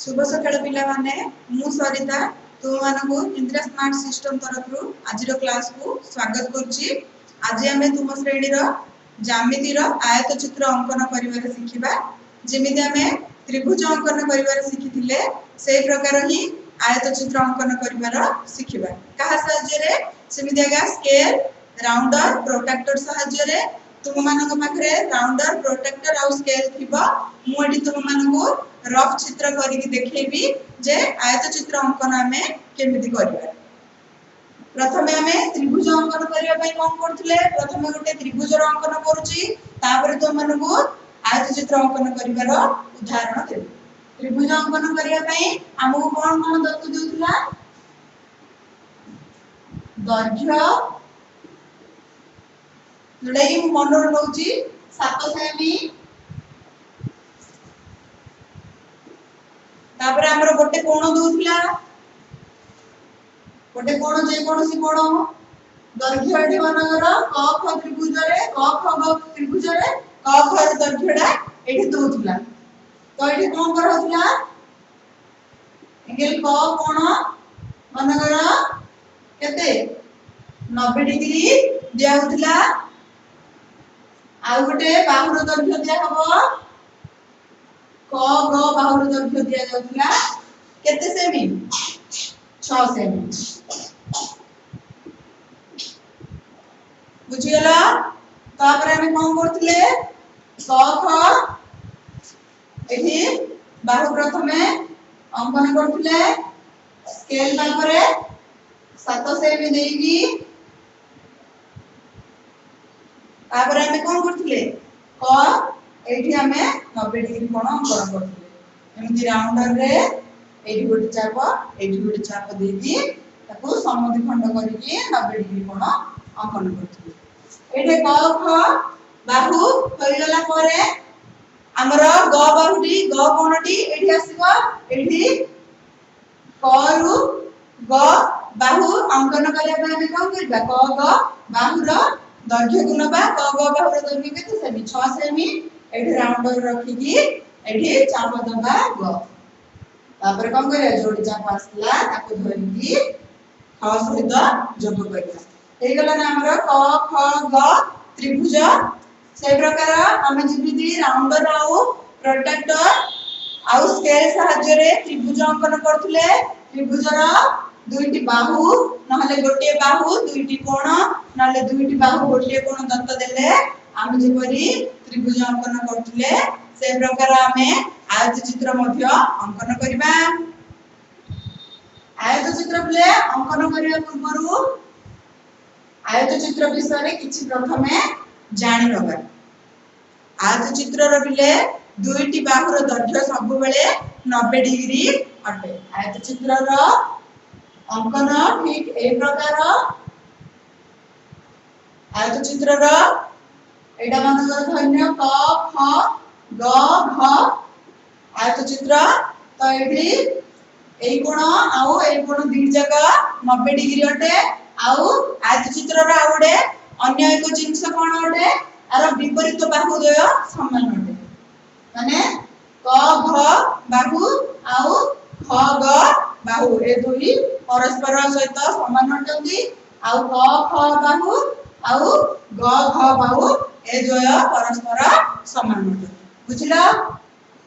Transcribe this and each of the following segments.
शुभ सकाळ पिला माने मु सरिता तुम मानकु इंदिरा स्मार्ट सिस्टम तरफ आज क्लास को स्वागत करछि। आज आमे तुम श्रेणी रो ज्यामिति रो आयत चित्र अंकन करिवार सिखिबा। जेमिति आमे त्रिभुज अंकन करिवार सिखिथिले सेही प्रकार ही आयत चित्र अंकन करिवार सिखिबा। कहा सहाय्य रे सेमिति आगा स्केल राउंडर प्रोट्रैक्टर सहाय्य रे तुम मानक पाखरे राउंडर प्रोट्रैक्टर और स्केल थिबा। मु एठी तुम मानकु रफ चित्र करिक देखैबी जे आयत चित्र अंकन आमे केमिति करिबा। प्रथमे आमे त्रिभुज अंकन करिया पई कोन करथले प्रथमे गोटे त्रिभुज रो अंकन करूची तापर तुम मानकु आयत चित्र अंकन करिवार उदाहरण देबी। त्रिभुज अंकन करिया पई हमहु कोन कोन दत्त देउथला दैर्घ्य जोडा कि मन रहउची 7 सेमी तापर हमर गोटे कोण दोउथला गोटे कोण जे कोनसी कोण दैर्घ्य एठी मनगर क ख त्रिभुज रे क ख ग त्रिभुज रे क ख र दैर्घ्यडा एठी दोउथला तो एठी कोन करथला एंगल क कोण मनगर केते 90 डिग्री दिया होतला। आ गोटे बाहुर दैर्घ्य दिया हबो क ग बाहुर दैर्घ्य दिया जाउतला केते सेमी 6 सेमी। बुझी गेला। तापर हम कोन करथले क ख एठी बाहु प्रथमे अंकन करथले स्केल पाखरे 7 सेमी देकी तापर हम कोन करथले क एठी हमें 90 डिग्री कोण अंकन करथले। एमति राउंडर रे एठी गोटे चाप देकी ताको समद्विखंड करिकि 90 डिग्री कोण अंकन करथले। एठे क ख बाहु होई गला परे हमर ग बाहुटी ग कोणटी एठी आसीबो एठी क रु ग बाहु अंकन करिया पय हम कोन करबा क ग बाहुर दैर्घ्य गुण बा क ग बाहुर दैर्घ्य केते सेमी 6 सेमी। एठी राउंडर रखी कि एठी चाप दबा ग तापर कोन करे जोडी चाप आसला ताको धरि कि ख सहित जोग करिया हे गला ना हमर क ख ग त्रिभुज। से प्रकार हम जिबिति राउंडर आउ प्रोट्रैक्टर आउ स्केल सहाय्य रे त्रिभुज अंकन करथले। त्रिभुजर दुईटी बाहु नहले गोटे बाहु दुईटी कोण नहले दुईटी बाहु गोटे कोण दत्त देले हम जेपरि त्रिभुज अंकन करथले से प्रकार हमें आयत चित्र मध्य अंकन करिबा। आयत चित्र प्ले अंकन करिया पूर्वरु आयत चित्र विषय रे किछि प्रथमे जानि नबा। आयत चित्र रो बिले दुईटी बाहुर दैर्घ्य सब बेले 90 डिग्री अटे। आयत चित्र रो अंकन ठीक ए प्रकार आयत चित्र रो एटा मानकर धन्य क ख ग घ आयत चित्र तो एठी एई कोण आउ एई कोण दी जगह 90 डिग्री अटे। आउ आयत चित्र रो आउडे अन्य एक जिंस कोन अटे आरो विपरीत बाहुद्वय समान अटे माने क घ बाहु आउ ख ग बाहु ए दुई परस्पर सहित समान अटंती आउ क ख बाहु आउ ग घ बाहु ए द्वय परस्पर समान अटंती। बुझिला।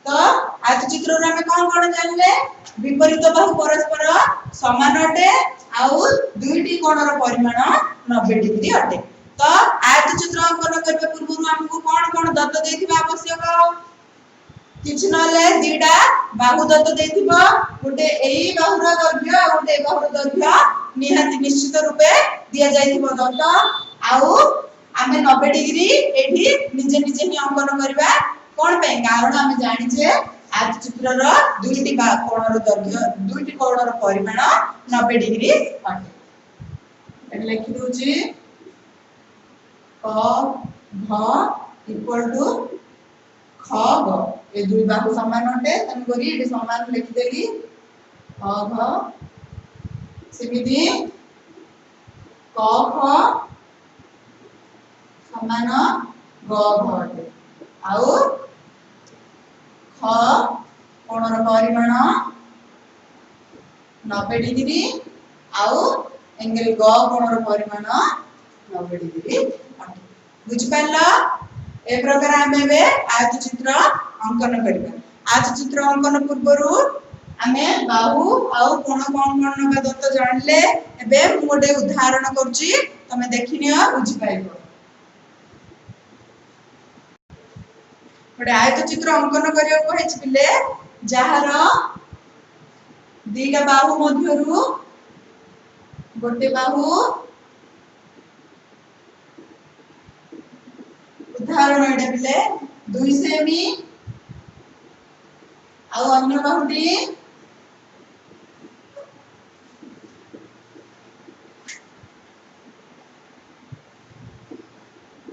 तो आयत चित्र रे हम कोन कोन जानले विपरीत बाहु परस्पर समान अटे आउ दुईटी कोणर परिमाण 90 डिग्री अटे। तो आयत चित्र अंकन करबे पूर्व हमको कोन कोन दत्त देथिबा आवश्यक किछ नले दीडा बाहु दत्त देथिबा गोटे एई बाहुर दैर्घ्य आ गोटे बाहुर दैर्घ्य निहाती निश्चित रूपे दिया जाइथिबो दत्त आउ आमे 90 डिग्री एठी निजे निजे ही अंकन करबा कोन पे कारण हम जानि जे आयत चित्र रो दुईटी कोणर दैर्घ्य दुईटी कोणर परिमाण 90 डिग्री अटे। एटा लिखि दोची क घ इक्वल टू ख ग ए दुई बाहु समान अटे तन करी एटी समान लिखि देली ख घ सेमिति क ख समान ग घ अटे आउ ख कोणर परिमाण 90 डिग्री आउ एंगल ग कोणर परिमाण 90 डिग्री बुझी पारला ए प्रकार आमे बे आयत चित्र अंकन करबा आयत चित्र अंकन पूर्वरु आमे बाहु आउ कोण नबा दत्त जानले एबे मु गोटे उदाहरण करछि तमे देखिनियो बुझी पाइबो गोटे आयत चित्र अंकन करियो कहिछि बिले जहार दीटा बाहु मध्यरु गोटे बाहु उदाहरण एडे बिले 2 सेमी आउ अन्य बाहुटी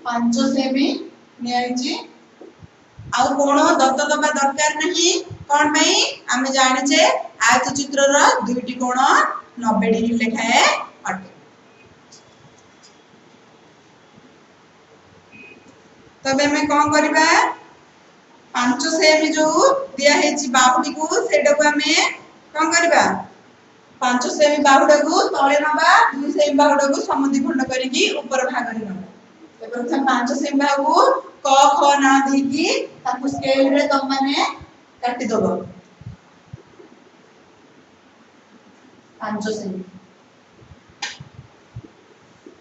5 सेमी नियाइछि आउ कोण दत्त दबा दरकार नहीं कोन पई आमे जानि जे आयत चित्र रा दुईटी कोण 90 डिग्री लेखाए अटे तबे मैं कोन करबा 5 सेमी जो दिया हेछि बाहुटी को सेटा को हमें कोन करबा 5 सेमी बाहुटा को तळे नबा 2 सेमी बाहुटा को समद्विखंड करिकि ऊपर भाग रे नबा प्रथम 5 सेमी बाहु क ख ना देकी ताकू स्केल रे तम माने काटी दबो 5 सेमी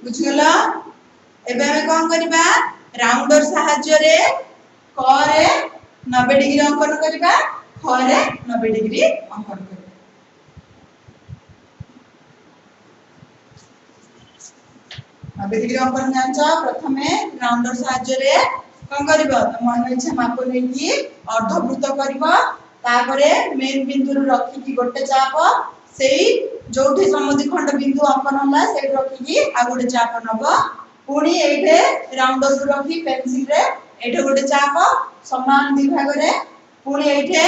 बुझगला एबे हम कोन करबा राउंडर सहाय्य रे क रे 90 डिग्री अंकन करबा ख रे 90 डिग्री अंकन करबा डिग्री अंकन जानछ प्रथमे राउंडर सहाय्य रे कोन करबो त मन इच्छा माप लेकी अर्धवृत्त करबो तापरे मेन बिंदु रु रखी की गोटे चाप सेही जोठी समद्विखंड बिंदु अंकन होला सेही रखी की आ गोटे चाप नबो पुणी एठे राउंडर रु रखी पेंसिल रे एठे गोटे चाप समान विभाग रे पुणी एठे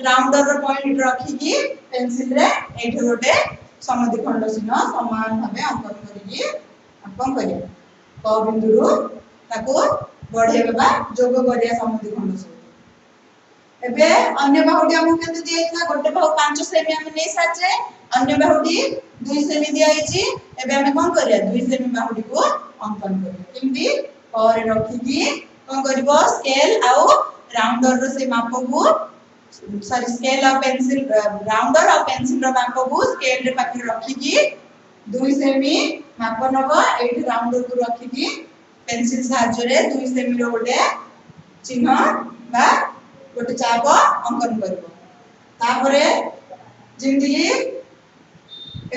राउंडर रो पॉइंट रखी की पेंसिल रे एठे गोटे समद्विखंड चिन्ह समान भाबे अंकन करिकी अपन करिया क बिंदु रु ताको बढ़ेबा जोग करिया समद्विखंड से एबे अन्य बाहुटी हमहु केते दियैता गोटे बाहु 5 सेमी हम नै साचे अन्य बाहुटी 2 सेमी दियैछि एबे हम कोन करिया 2 सेमी बाहुटी को अंकन करिया किंती और रखी की कोन करबो स्केल आउ राउंडर रो से माप को सॉरी स्केल और पेंसिल राउंडर और पेंसिल रो माप को स्केल रे पाखे रखी की 2 सेमी माप नबो एठी राउंडर को रखी की पेंसिल सहाय्य रे 2 सेमी रो गोटे चिन्ह बा गोटे चाप अंकन करबो तापरे जिंदी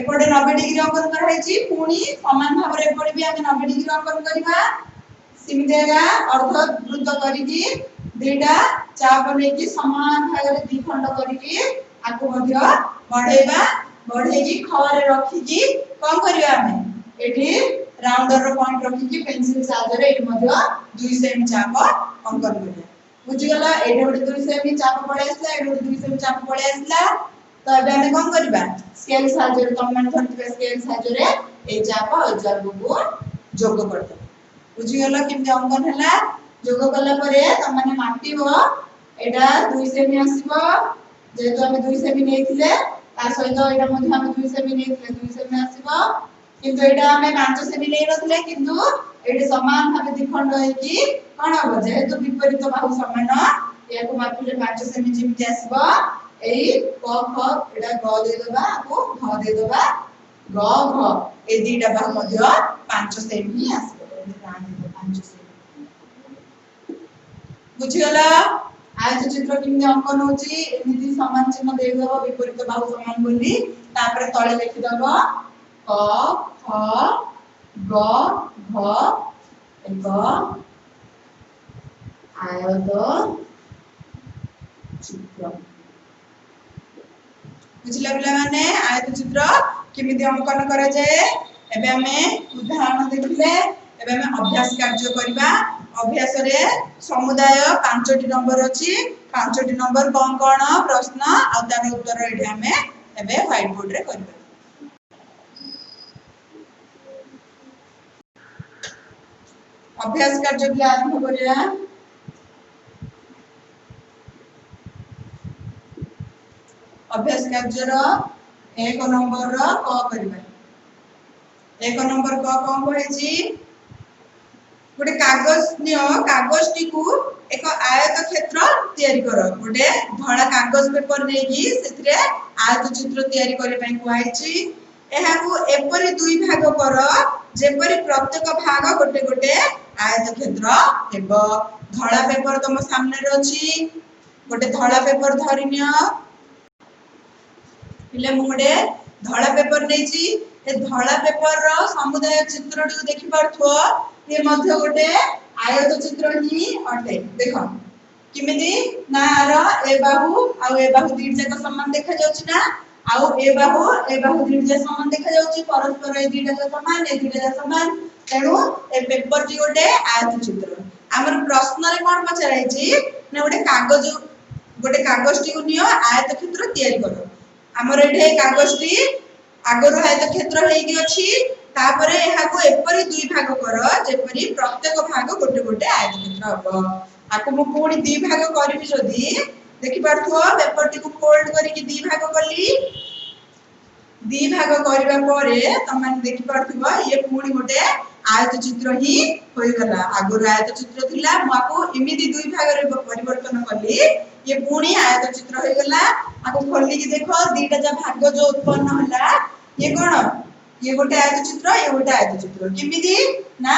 एपटे 90 डिग्री अंकन कराइछि पुणी समान भाव रे एपटे भी हम 90 डिग्री अंकन करबा सिमिदेगा अर्धवृत्त करिकि दुईटा चाप लेकि समान भाग रे द्विखंड करिकि आको मध्य बढ़ेबा बढ़ेकी खरे रखिकि कोन करिया हमें एठी राउंडर रो पॉइंट रखिकि पेंसिल सहाय्य रे एठी मध्य 2 सेमी चाप अंकन करिया बुझी गला एठी गोटे 2 सेमी चाप पळे आसला एठी गोटे 2 सेमी चाप पळे आसला तो एबे हमें कोन करबा स्केल सहाय्य रे तम मन धरतिबा स्केल सहाय्य रे ए चाप और चाप को जोग करते बुझी गला किंती अंकन हला जोग कला परे तम माने मापिबो एटा 2 सेमी आसीबो जेतो हम 2 सेमी नेथिले ता सहित एटा मध्ये हम 2 सेमी नेथिले 2 सेमी आसीबो किंतु एटा हमें 5 सेमी नै रथले किंतु एटे समान भाबे द्विखंड है कि कोन हो जेहेतु विपरीत बाहु समान याको मापिले 5 सेमी जेमिति आसीबो एई क ख एटा ग दे दबा को घ दे दबा ग घ ए दीटा बाहु मध्ये 5 सेमी आसीबो एटा ध्यान दे 5 सेमी बुझी गला आयत चित्र किंती अंकन होची एमिति समान चिन्ह दे दबो विपरीत बाहु समान बोली तापर तळे लिखि दबो क ख ग घ एक आयत चित्र बुझिला पिला माने आयत चित्र किमिति अंकन करा जाए एबे हमें उदाहरण देखिले एबे हमें अभ्यास कार्य करबा अभ्यास रे समुदाय 5टी नंबर अछि 5टी नंबर कोन कोन प्रश्न आ तार उत्तर एठी हमें एबे व्हाइट बोर्ड रे करबा अभ्यास कार्य के आरंभ करिया अभ्यास कार्यर 1 नंबर क करबा 1 नंबर क कौन कहे गोटे कागज नियो कागज टी को एक आयत क्षेत्र तैयारी कर गोटे धड़ा कागज पेपर नेकी सेथिरे आयत चित्र तैयारी करे पई कुआइची एहाकू एपरि दुई भाग कर जेपरि प्रत्येक भाग गोटे गोटे आयत क्षेत्र हेबो धड़ा पेपर तुम सामने रे अछि गोटे धड़ा पेपर धरि नियो इले मु गोटे धड़ा पेपर नेची ए धड़ा पेपर रो समुदाय चित्र टी देखि परथो ये मध्य गोटे आयत चित्र ही अटे देखो किमिति ना रो ए बाहु आ ए बाहु दीड जाक समान देखा जाउची ना आउ ए बाहु दीड जाक समान देखा जाउची परस्पर ए दीड जाक समान ए दीड जाक समान तेनु ए पेपर टी गोटे आयत चित्र हमर प्रश्न रे कोन पचराइची ना गोटे कागज टी को नियो आयत चित्र तैयारी करो हमर एठे कागज टी आगरो आयत क्षेत्र हेगी अछि तापरे एहा को एपरि दुई भाग कर जेपरि प्रत्येक भाग गोटे गोटे आयत क्षेत्र हबो आको मु कोनी दुई भाग करबी जदी देखि पारथो पेपर टी को फोल्ड करी कि दुई भाग करली दुई भाग करबा परे तमान देखि पारथबो ये पुणी गोटे आयत चित्र ही होई गला आगरो आयत चित्र थिला मु आको इमिति दुई भाग रे परिवर्तन करली ये पुणी आयत चित्र होई गला आको खोली कि देखो दीटा जा भाग जो उत्पन्न होला ये कोन ये गोटे आयत चित्र किमिति ना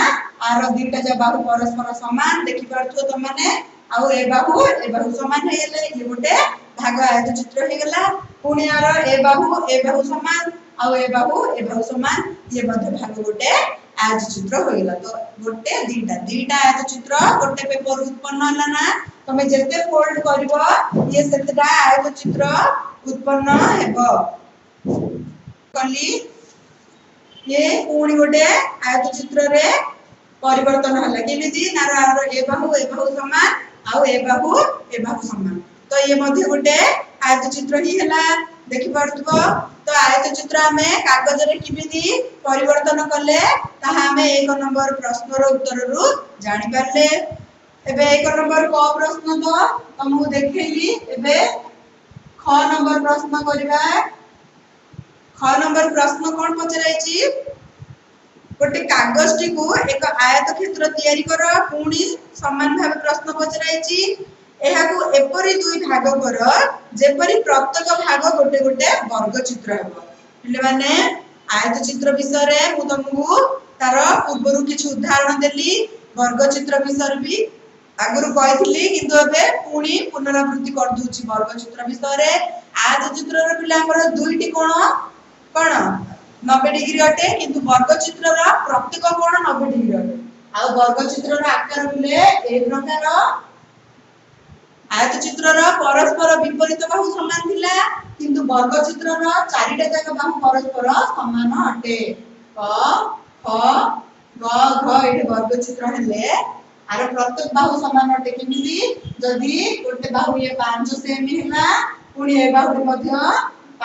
आरो दीटा जा बाहु परस्पर समान देखि परथो त माने आउ ए बाहु समान हे गेले ये गोटे भाग आयत चित्र हे गेला पुणी आरो ए बाहु समान आउ ए बाहु समान ये मध्य भाग गोटे आयत चित्र हो गेला तो गोटे दीटा आयत चित्र गोटे पेपर उत्पन्न होला ना तमे जेते फोल्ड करबो ये सेतटा आयत चित्र उत्पन्न हेबो कली ये पुणी गोटे आयत चित्र रे परिवर्तन होला केमिति नारो ए बाहु समान आउ ए बाहु समान तो ये मध्य गोटे आयत चित्र ही हला देखि परथबो तो आयत चित्र हमें कागज रे किमिति परिवर्तन करले ताहा हमें 1 नंबर प्रश्न रो उत्तर रु जानि परले एबे 1 नंबर क प्रश्न तो तुमको देखैली एबे ख नंबर प्रश्न करबा ख नंबर प्रश्न कोन पचराइची गोटे कागज टी को एक आयत क्षेत्र तैयारी कर पुणी समान भाव प्रश्न पचराइची एहा को एपरि दुई भाग कर जेपरि प्रत्येक भाग गोटे गोटे वर्ग चित्र हेबो એટલે माने आयत चित्र विषय रे मु तुमको तार पूर्वरु किछ उदाहरण देली वर्ग चित्र विषय भी आगुरु कहथिली किंतु एबे पुणी पुनरावृत्ति कर दूची वर्ग चित्र विषय रे आयत चित्र रे पिला हमर दुईटी कोण 90 डिग्री अटे किंतु वर्ग चित्र रा प्रत्येक कोण 90 डिग्री अटे आ वर्ग चित्र रा आकार बिले ए प्रकार आयत चित्र रा परस्पर विपरीत बाहु समान थिला किंतु वर्ग चित्र रा चारिटा जाक बाहु परस्पर समान अटे क ख ग घ एटे वर्ग चित्र हेले आर प्रत्येक बाहु समान अटे किमिति जदी गोटे बाहु ये 5 सेमी हैला पुणी ए बाहु मध्ये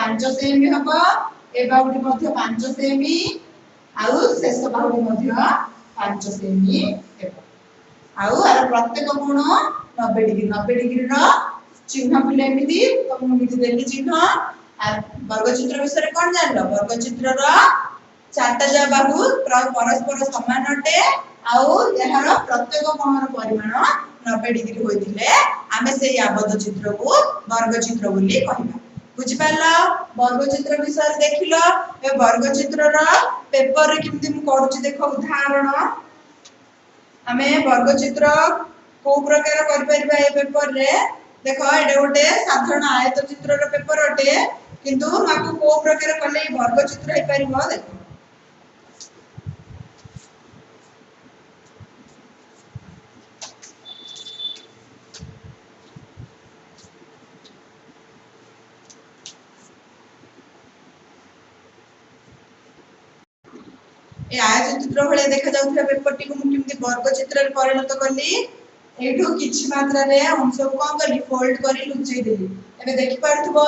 5 सेमी हबो ए बाहुटी मध्ये 5 सेमी आउ शेष बाहुटी मध्ये 5 सेमी हेबो आउ आर प्रत्येक कोण 90 डिग्री रो चिन्ह पिले एमिति तो मु निजे देली चिन्ह आ वर्ग चित्र विषय कोन जानलो वर्ग चित्र रो चारटा जा बाहु परस्पर समान अटे आउ एहार प्रत्येक कोणर परिमाण 90 डिग्री होइतिले आमे सेही आबद्ध चित्र को वर्ग चित्र बोली कहिबा बुझि पाला वर्ग चित्र विषय देखिलो ए वर्ग चित्र रो पेपर रे किमति मु करूची देखो उदाहरण हमें वर्ग चित्र को प्रकार कर परबा ए पेपर रे देखो एडे गोटे साधारण आयत चित्र रो पेपर अटे किंतु माको को प्रकार कले वर्ग चित्र हे परिबो देखो ए आयत चित्र भले देखा जाउथला पेपर टी को मु किमति वर्ग चित्र रे परिणत करली एठो किछि मात्रा रे अंश को कोन करली फोल्ड करी लुचै देली एबे देखि पारथबो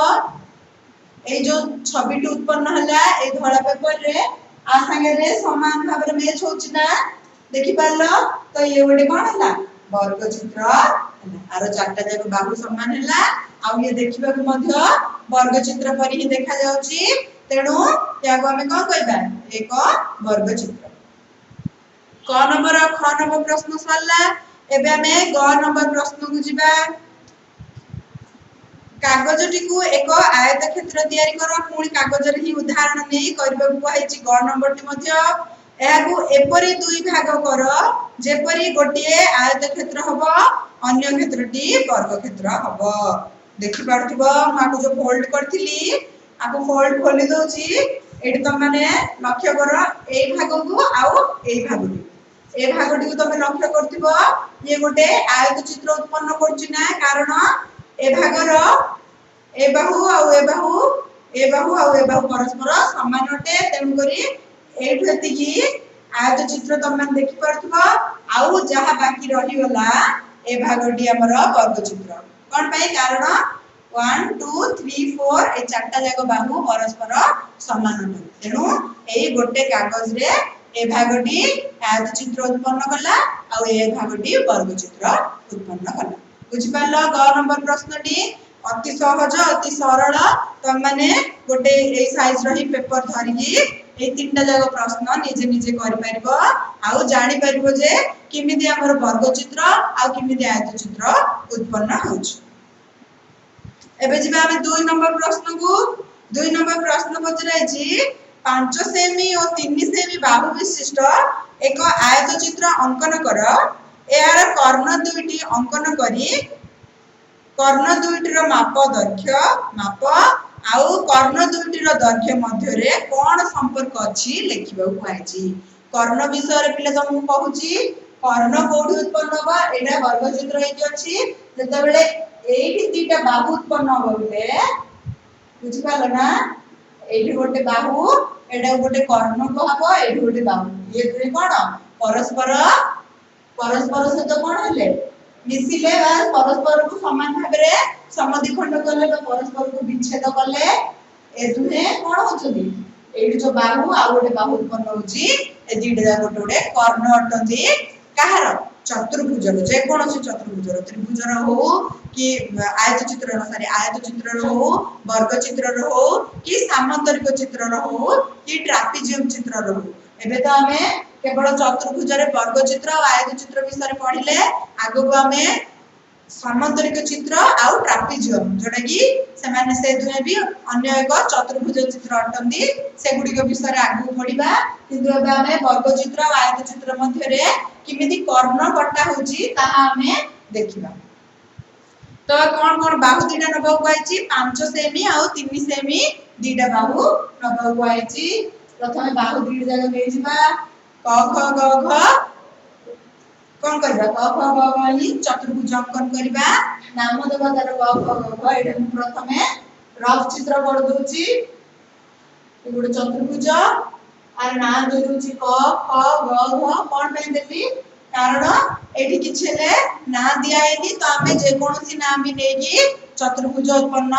ए जो छबिटी उत्पन्न हला ए धळा पेपर रे आ संगे रे समान भाबरे मैच होछि ना देखि पारलो तो ये गोटे कोन हला वर्ग चित्र आर चारटा जाक बाहु समान है आउ ये देखा वर्ग चित्र पर ही देखा जाउची तेणु या आमे कौन कहबा एक वर्ग चित्र। क नंबर और ख नंबर प्रश्न सरला एबे आमे ग नंबर प्रश्न को जिबा। कागजटी को एक आयत क्षेत्र तैयारी करो पुणी कागज रे ही उदाहरण नहीं करबा को कहिची ग नंबर टी मध्य एहाकू एपरी दुई भाग कर जेपरी गोटिए आयत क्षेत्र हबो अन्य क्षेत्रटी वर्ग क्षेत्र हबो। देखि पारथिबो म आपको जो फोल्ड करथिली आपको फोल्ड खोली दोची एठी तुम माने लक्ष्य करो ए भाग को आउ ए भाग को ए भागटी को तुम लक्ष्य करथिबो ये गोटे आयत चित्र उत्पन्न करछि ना कारण ए भागर ए बाहु आउ ए बाहु परस्पर समान अटे तेणु करी एठु एतिकी आयत चित्र तुम मन देखि परथबो आउ जहा बाकी रही गला ए भागटी हमर वर्ग चित्र कोन पई कारण 1 2 3 4 ए चारटा जाक बाहु परस्पर समान अटे तेणु एई गोटे कागज रे ए भागटी आयत चित्र उत्पन्न कला आउ ए भागटी वर्ग चित्र उत्पन्न कला। बुझि पालो ग नंबर प्रश्नटी अति सहज अति सरल तुम माने गोटे ए साइज रही पेपर धरिकी ए तीनटा जाक प्रश्न निजे निजे करि परिबो आउ जानि परिबो जे किमिति हमर वर्ग चित्र आउ किमिति आयत चित्र उत्पन्न होछ। एबे जिबा हम 2 नंबर प्रश्न को 2 नंबर प्रश्न पचराइछि 5 सेमी और 3 सेमी बाहु विशिष्ट एक आयत चित्र अंकन कर यार कर्ण दुईटी अंकन करी कर्ण दुईटीर माप दैर्घ्य माप आउ कर्ण दुईटीर दैर्घ्य मध्य रे कोन संपर्क अछि लिखिबा पाइछि। कर्ण विषय रे पिले तुमको कहूची कर्ण कोडी उत्पन्न बा एटा वर्ग चित्र हेति अछि जते बेले एठी तीटा बाहु उत्पन्न होबे बुझि पालो ना एठी गोटे बाहु एटा गोटे कर्ण को हबो एठी गोटे बाहु ये दुई कोन परस्पर सहित कोन हेले मिसिले बा परस्पर को समान भाबरे समद्विखंड करले बा परस्पर को विच्छेद करले ए दुहे कोन होचदी एठी जो बाहु आ गोटे बाहु उत्पन्न होची ए दीटा जा गोटे कर्ण अटंती कहार चतुर्भुज जे कोनोसी चतुर्भुज त्रिभुज हो कि आयत चित्र हो वर्ग चित्र हो कि सामांतरिक चित्र हो कि ट्रापेजियम चित्र हो एबे तो हमें केवल चतुर्भुज रे वर्ग चित्र और आयत चित्र विषय पढ़िले आगो को हमें सामांतरिक चित्र आउ ट्रापेजियम जोटा कि सेमाने से दुहे भी अन्य एक चतुर्भुज चित्र अटंती से गुडी को विषय रे आगो पढ़िबा किंतु एबे हमें वर्ग चित्र और आयत चित्र मध्य रे किमिति कर्ण कटा होची ताहा हमें देखिबा। तो कोन बाहु दीटा नबा कहैछि 5 सेमी आ 3 सेमी दीटा बाहु नबा कहैछि। प्रथमे बाहु दीटा जागा ले जिबा क ख ग घ कोन करबा क ख ग घ ही चतुर्भुज अंकन करबा नाम देबा तार क ख ग घ एटा हम प्रथमे रफ चित्र कर दोछि ए गुड चतुर्भुज आर ना दे दोछि क ख ग घ कोन पे देली कारण एठी किछले ना दिया हेनी तो हमें जे कोनोसी नाम भी नेगी चतुर्भुज उत्पन्न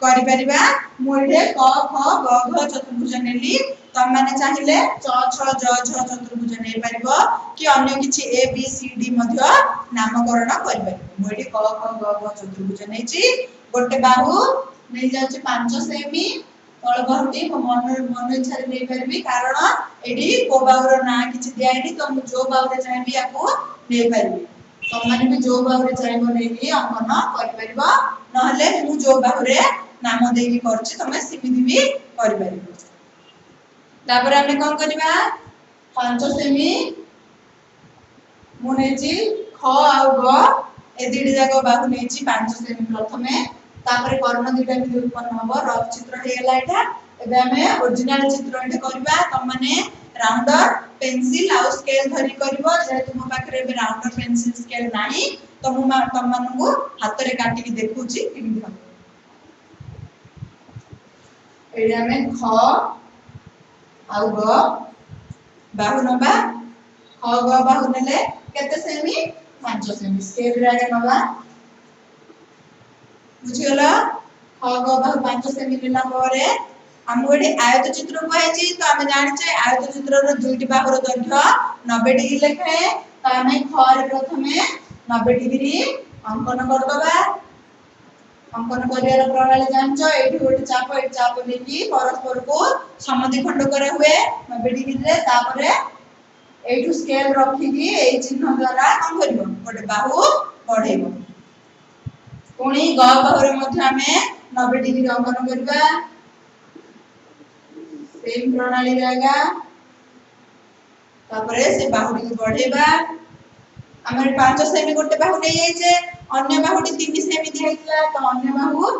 करि परिबा मोइठे क ख ग घ चतुर्भुज नेली तम माने चाहिले च छ ज झ चतुर्भुज नै परिबो कि अन्य किछि ए बी सी डी मध्य नामकरण करि परिबो मोइठे क ख ग घ चतुर्भुज नेछि गोटे बाहु नै जाउछि 5 सेमी तळ बाहुटी मन इच्छा रे नै परबी कारण एडी को बाहुर ना किछि दियाइनी तो मु जो बाहुरे चाहबी याको नै परबी तो माने भी जो बाहुरे चाहबो नै भी अंकन करि परबा नहले मु जो बाहुरे नाम देकी करछि तमे सिमिति भी करि परबो। तापर हमें कोन करबा 5 सेमी मु नेछि ख आ ग ए दीडी जाको बाहु नेछि 5 सेमी प्रथमे तापर कर्ण दीटा भी उत्पन्न हबो रफ चित्र हेला एटा एबे हमें ओरिजिनल चित्र एटा करबा त माने राउंडर पेंसिल आ स्केल धरि करबो जे तुम पाखरे बे राउंडर पेंसिल स्केल नाही त मु तम मानू हाथ रे काटी की देखुची किमि हम एडा में ख आ ग बाहु नबा ख ग बाहु नेले केते सेमी 5 सेमी स्केल रे नबा बुझियला ख ग बाहु 5 सेमी लेला परे हम एडी आयत चित्र कहैछि तो हम जानि छै आयत चित्र रो दुईटी बाहुर दैर्घ्य 90 डिग्री लेखे त हम ख रे प्रथमे 90 डिग्री अंकन करदबा। अंकन करियार प्रणाली जानछ एठी गोटे चाप देकी परस्पर को समद्विखंड करे हुए 90 डिग्री रे। तापरे एठू स्केल रखिकी एई चिन्ह द्वारा कम करिवो गोटे बाहु बढ़ेइबो। पुणी ग बाहुरे मध्ये हमें 90 डिग्री अंकन करबा। सेम प्रणाली रहेगा। तापरे से बाहुडी को बढ़ेबा। हमर 5 सेमी गोटे बाहु नै जाइछे अन्य बाहुडी 3 सेमी दिइला तो अन्य बाहु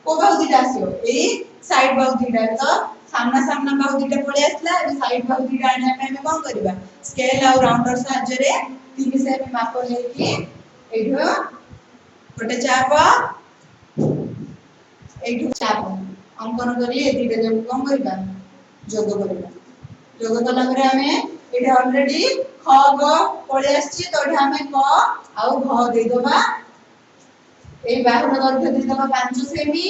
को बाहु दिटा आसीओ एई साइड बाहु दिटा तो सामना सामना बाहु दिटा पळे आसला। ए साइड बाहु दिटा आनिया पे हम कोन करबा स्केल और राउंडर साहाय्य रे 3 सेमी माप लेकी एठो गोटे चाप एठो चाप अंकन करी ए दिटा जब कोन करबा जोग करबा। जोग कला करे हमें एटा ऑलरेडी ख ग पळे आछि तो एटा हमें क आउ घ दे दबा। ए बाहुर दैर्घ्य दे दबा 5 सेमी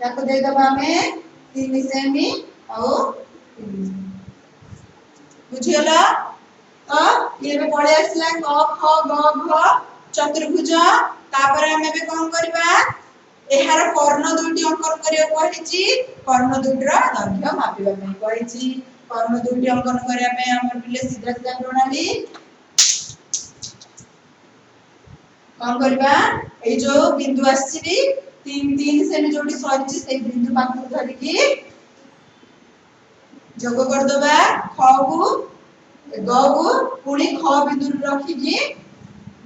ताको दे दबा हमें 3 सेमी आउ बुझियला। तो ये में पळे आसला क ख ग घ चतुर्भुज। तापर हमें भी कोन करबा एहार कर्ण दुईटी अंकन करिया कहिछि। कर्ण दुईटर दैर्घ्य मापिबा ପାଇଁ कहिछि। कर्ण दुईटी अंकन करिया ପାଇଁ हमर पिले सीधा सीधा प्रणाली कोन करबा ए जो बिंदु आछि 3 सेमी जोटी सरिछि से बिंदु पाखु धरि की जोग कर दबा। ख को ग को पुणी ख बिंदु रखी की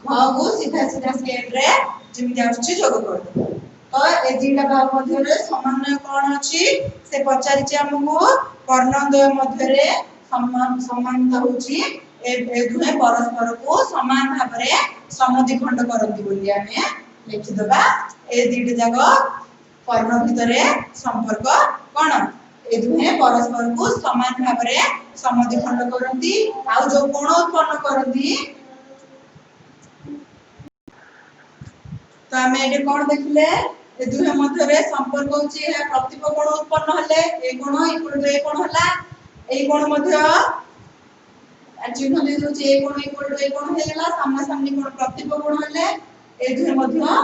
घ को सीधा सीधा स्केल रे जेमि आछि जोग कर दबा। तो ए दिटा बाहु मध्य रे समन्वय कोन अछि से पचारिछि हमहु कर्णद्वय मध्य रे समानता होछि ए दुहे परस्पर को समान भाव रे समद्विखंड करंती बोली हमें लिखि दबा। ए दिटा जाको कर्ण भितरे संपर्क कोन ए दुहे परस्पर को समान भाव रे समद्विखंड करंती। आ जो कोण उत्पन्न करंती तो हमें एटे कोन देखले ए दुहे मध्य रे संपर्क होछि है प्रतिपकोण उत्पन्न हले ए कोण इक्वल टू ए कोण हला। ए कोण मध्य चिन्ह दे दोछि ए कोण इक्वल टू ए कोण हेला सामना सामनी कोण प्रतिपकोण हले ए दुहे मध्य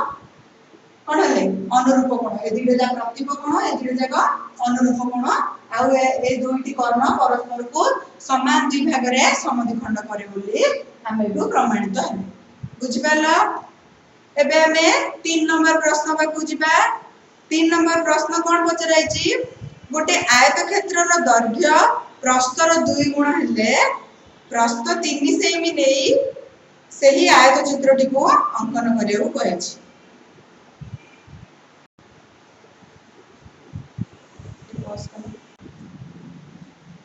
कोण हले अनुरूप कोण। ए दुटे जा प्रतिपकोण ए दुटे जाक अनुरूप कोण। आ ए दुईटी कर्ण परस्पर को समान दुई भाग रे समद्विखंड करे बोली हमें एठू प्रमाणित है। बुझि पाला। एबे हमें 3 नंबर प्रश्न पाकु जिबा। 3 नंबर प्रश्न कोन पचराइछि गोटे आयत क्षेत्र रो दैर्घ्य प्रस्थर 2 गुण हेले प्रस्थ 3 सेमी नेई सही आयत चित्रटी को अंकन करियो कहैछि।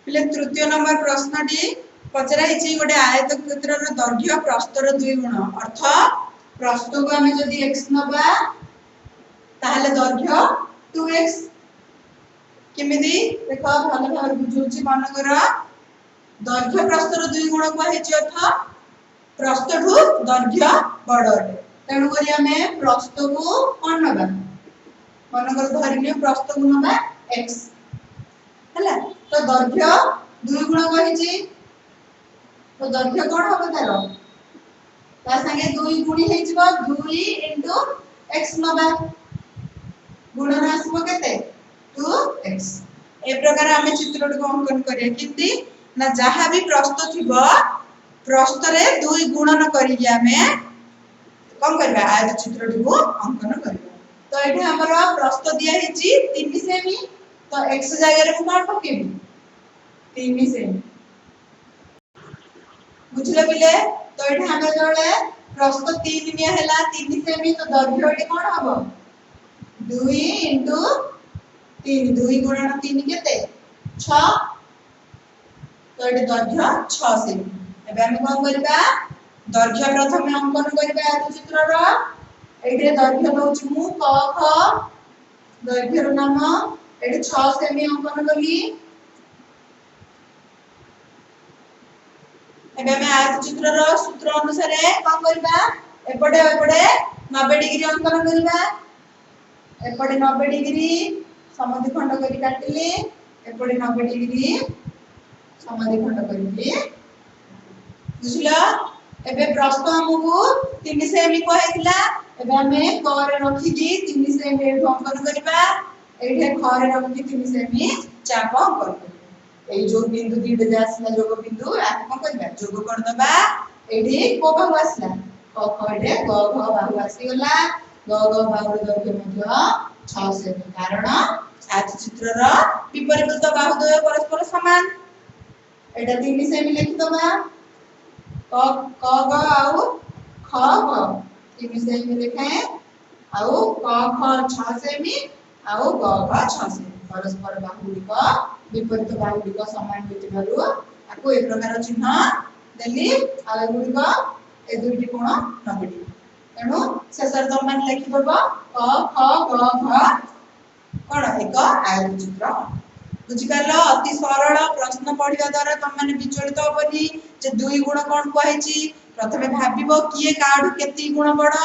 पिले तृतीय नंबर प्रश्नटी पचराइछि गोटे आयत क्षेत्र रो दैर्घ्य प्रस्थर 2 गुण अर्थ प्रस्थ को हमें जदि x नबा ताहले दैर्घ्य 2x केमिति देखो भलो भाव बुझुछि मन कर। दैर्घ्य प्रस्थर 2 गुण कहैछि अर्थ प्रस्थठु दैर्घ्य बड़ अटे तेणु करी हमें प्रस्थ को कोन नबा मन कर धरिनियो प्रस्थ को नबा x हला। तो दैर्घ्य 2 गुण कहैछि तो दैर्घ्य कोन होबो तारो ता संगे 2 गुणी हे जिवो 2 x नबा गुणन आसबो केते 2x। ए प्रकार हमें चित्र को अंकन करिया किंती ना जहां भी प्रस्थ थिबो प्रस्थ रे 2 गुणन करिया हमें कोन करबा आयत चित्र को अंकन करबा। तो एठी हमरा प्रस्थ दिया हेछि 3 सेमी तो x जगह रे कोन पकेबी 3 सेमी बुझले बिले। तो एठी हमें जोले प्रस्थ 3 निया हैला 3 सेमी तो दैर्घ्य एठी कोन हबो 2 3 2 गुणन 3 केते 6 तो एठी दैर्घ्य 6 सेमी। एबे हम कोन करबा दैर्घ्य प्रथम अंकन करबा आयत चित्र रो। एठी दैर्घ्य नउछि मु क ख दैर्घ्य रो नाम एठी 6 सेमी अंकन कली। एबे हम आयत चित्र रो सूत्र अनुसार कोन करबा एपटे 90 डिग्री अंकन करबा। एपटे 90 डिग्री समद्विखंड करी काटिले एपटे 90 डिग्री समद्विखंड करी बुझिलो। एबे प्रश्न हमको 3 सेमी कहैतिला एबे हमें क रे रखी की 3 सेमी एठो अंकन करबा एठे ख रे रखी 3 सेमी चाप अंकन करबा एई जो बिंदु दीटे जे आसला जोग बिंदु आक को करबा जोग कर दबा एठी को बाहु आसला क ख एठे ग घ बाहु आसी गला ग घ बाहु दैर्घ्य मध्य 6 सेमी कारण आज चित्र रो विपरीत बाहु द्वय परस्पर समान एटा 3 सेमी लिखि दबा क क ग आउ ख ग 3 सेमी लिखे आउ क ख 6 सेमी आउ ग घ 6 सेमी परस्पर बाहुलिक विपरीत बाहुलिक समान होतिबारु आको ए प्रकार चिन्ह देली आ गुलिक ए दुईटी कोण 90 डिग्री तेणु शेषर तुम मान लिखि दबो क ख ग घ कोण एक आयत चित्र बुझिपाल अति सरल प्रश्न पढ़िया द्वारा तुम मैंने विचलित होबनी जे दुई गुण कोन कहैछि प्रथमे भाबिबो किए काढु केति गुण बड़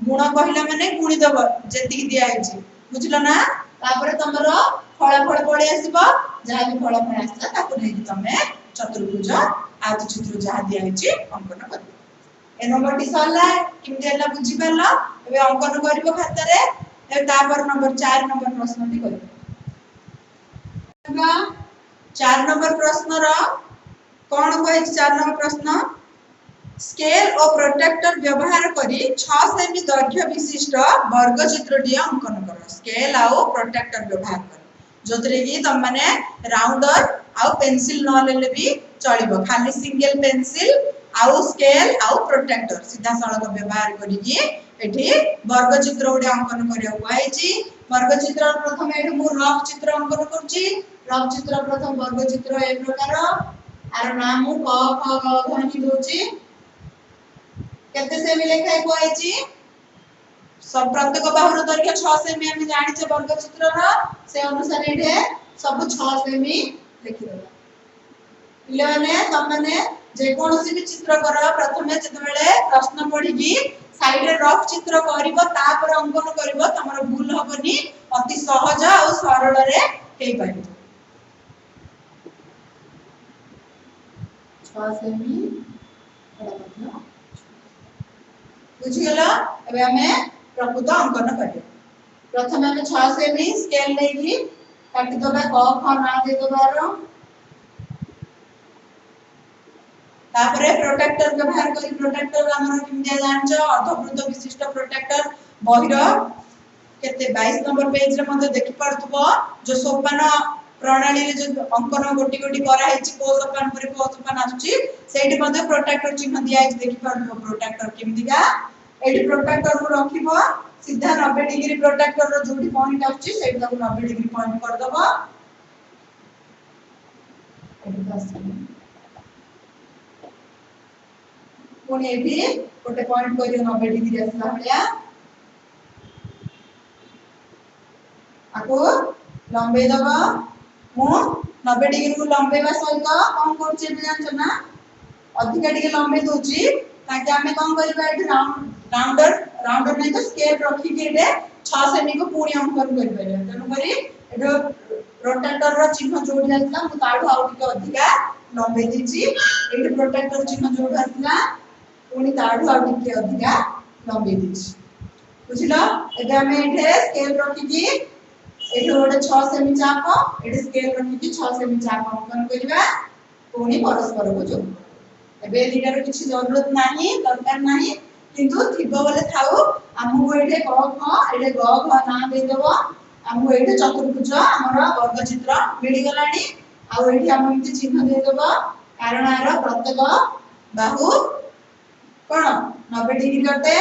गुण कहिला माने गुणी दब जेति दिया हैछि बुझलो ना तापर तमरो फलाफल पड़े आसीबो जहा भी फलाफल आसला ताको नै तमे चतुर्भुज आयत चित्र जहा दिया हैछि अंकन करबो ए नंबर टी सरला किमि देला बुझिपाल एबे अंकन करबो खाता रे ए तापर नंबर 4 नंबर प्रश्न टी करबो 4 नंबर प्रश्न रा कौन कहि 4 नंबर प्रश्न स्केल और प्रोट्रैक्टर व्यवहार करी 6 सेमी दैर्घ्य विशिष्ट वर्ग चित्रटी अंकन करो स्केल और प्रोट्रैक्टर व्यवहार कर जोतरे की तुम माने राउंडर और पेंसिल न लेले भी चलिबो खाली सिंगल पेंसिल और स्केल और प्रोट्रैक्टर सीधा सड़क व्यवहार करी की एठी वर्ग चित्र उडे अंकन करिया हुआइची वर्ग चित्र प्रथम एठी मु रफ चित्र अंकन करची रफ चित्र प्रथम वर्ग चित्र ए प्रकार आर नाम क ख ग घ नि दोची केते सेमी लेखाय कोइची सब प्रत्येक बाहुर दैर्घ्य 6 सेमी हम जानि छे वर्ग चित्र रा से अनुसार एठे सब 6 सेमी लिखि देबा पिलाने तमने जे कोनोसी भी चित्र कर प्रथमे जते बेले प्रश्न पढी की साइड रे रफ चित्र करिवो तापर अंकन करिवो तमरो भूल होबनी अति सहज और सरल रे हेई पाइबो 6 सेमी एटा कथि बुझी गेला एबे हमें प्रकृत अंकन करियो प्रथम हमें 6 सेमी स्केल लेकी काटि दबा क ख ना दे दबार तापरे प्रोटेक्टर व्यवहार करी प्रोटेक्टर हमर किमदिया जानछ अर्धवृत्त विशिष्ट प्रोटेक्टर बहिर केते 22 नंबर पेज रे मते देखि परथबो जो सोपान प्रणाली रे जो अंकन गोटी गोटी करा हैछि को सोपान पर को सोपान आछी सेठी मते प्रोटेक्टर चिन्ह दिया है देखि परथबो प्रोटेक्टर किमदिगा एठी प्रोटेक्टर को रखिबो सीधा 90 डिग्री प्रोटेक्टर रो जोटी पॉइंट आछी सेठी ताको 90 डिग्री पॉइंट कर दबो एठी बस कोन एठी गोटे पॉइंट करियो 90 डिग्री आसला भलिया आको लंबे दबा मु 90 डिग्री को लंबेबा सहित कोन करछि जान ना अधिक डिग्री लंबे दोछि ताकि हमें कोन करबा एठी राउंडर नहीं तो स्केल रखी के एटे 6 सेमी को पूरी अंकन कर परबे तनो करी एठो प्रोटेक्टर रो चिन्ह जोडी आसला मु ताडू आउ टिके अधिका लंबे दिछि एठी प्रोटेक्टर चिन्ह जोडी आसला पुनी ताडू आउ टिके अधिका लंबे दिछि बुझिलो एटा हमें एठे स्केल रखी की एठी गोटे 6 सेमी चाप एठी स्केल रखी की 6 सेमी चाप अंकन करबा पुनी परस्पर को जोड़ एबे दिगार किछि जरूरत नाही दरकार नाही किंतु थिबो बोले थाउ हमहु एठे क ख एठे ग घ ना दे देबो हमहु एठे चतुर्भुज हमर वर्ग चित्र मिली गलानी आ एठे हम इति चिन्ह दे देबो कारण आर प्रत्येक बाहु कोन 90 डिग्री करते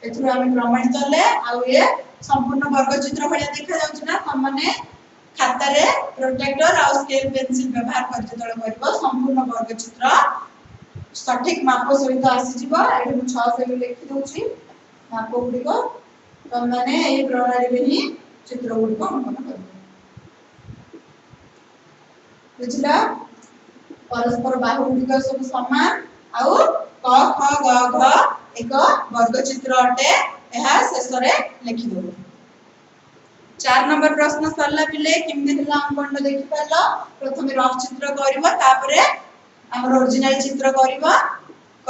एथुर हम प्रमाणित ले आ ये संपूर्ण वर्ग चित्र भलिया देखा जाउछ ना हमने खाता रे प्रोटेक्टर आ स्केल पेंसिल व्यवहार कर जतले करबो संपूर्ण वर्ग चित्र सठिक माप सहित आसी जिवो एठी 6 सेमी लिखि दोछि माप गुडी को त माने एई प्रणाली रे ही चित्र गुडी को अंकन करबो बुझला परस्पर बाहु गुडी सब समान आउ क ख ग घ एक वर्ग चित्र अटे एहा शेष रे लिखि दो 4 नंबर प्रश्न सरला पिले किमि दिला अंकन देखि पालो प्रथमे रफ चित्र करबो तापरे हमर ओरिजिनल चित्र करबो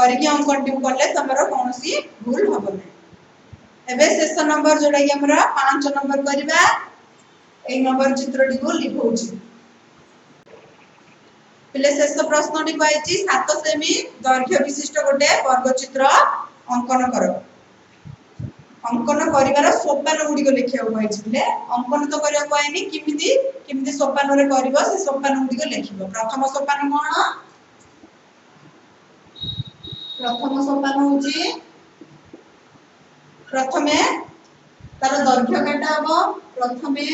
करके अंकन कले तुमर कौन भूल हम ना। एबे शेष नंबर जोड़ा कि हमरा 5 नंबर करबा ए नंबर चित्रटी को लिखौछि। पिले शेष प्रश्नटी कहैछि 7 सेमी दैर्घ्य विशिष्ट गोटे वर्गचित्र अंकन कर। अंकन करिवार सोपान गुडी को लिखिया कहैछि। पिले अंकन तो करिया कहैनि किमिति किमिति सोपान रे करबो से सोपान गुडी को लिखिबो। प्रथम सोपान कोन? प्रथम सोपान होछि प्रथमे तार दैर्घ्य केटा हबो। प्रथमे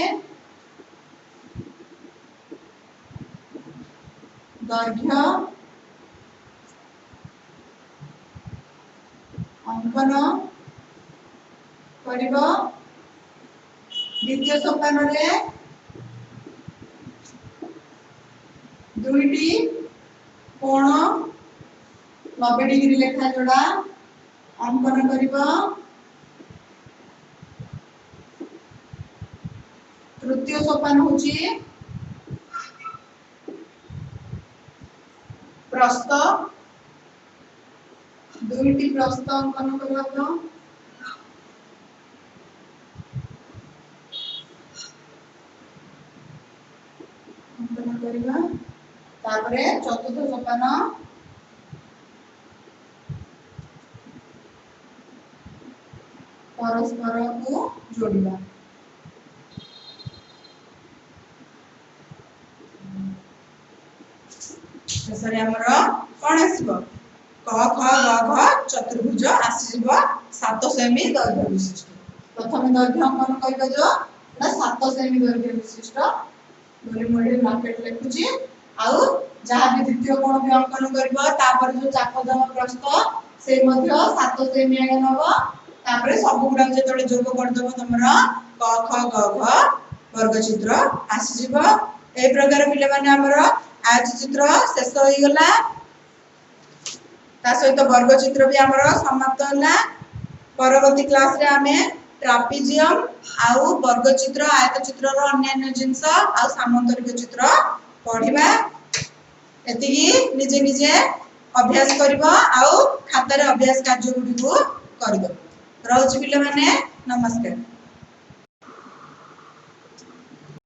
दैर्घ्य अंकन करिबो। द्वितीय सोपान रे दुईटी कोण 90 डिग्री लेखा जोड़ा अंकन करिबो। तृतीय सोपान होछि प्रस्थ। दुईटी प्रस्थ अंकन करबो। अंकन करिबा। तापरे चतुर्थ सोपान परस्पर को जोड़िबा। शेषरे हमर कोन आसीबो? क ख ग घ चतुर्भुज आसीबो 7 सेमी दैर्घ्य विशिष्ट। प्रथम दैर्घ्य अंकन करबा जो ना 7 सेमी दैर्घ्य विशिष्ट बोली मोडे ब्रैकेट लिखुची। आउ जहा भी द्वितीय कोण भी अंकन करबो तापर जो चापदम प्रस्थ से मध्य 7 सेमी आगे नबो। तापर सब गुडा जेतले जोग कर दबो तमरा क ख ग घ वर्ग चित्र आसीबो। ए प्रकार पिले माने हमर आज चित्र शेष हो गला। ता सहित वर्ग चित्र भी हमर समाप्त होला। परवर्ती क्लास रे हमें ट्रापेजियम आउ वर्ग चित्र आयत चित्र रो अन्य जिंस आउ सामांतरिक चित्र पढिबा। एति निजे निजे अभ्यास करबा आउ खाता रे अभ्यास कार्य गुडी को करबा। रहउछि पिले माने नमस्कार।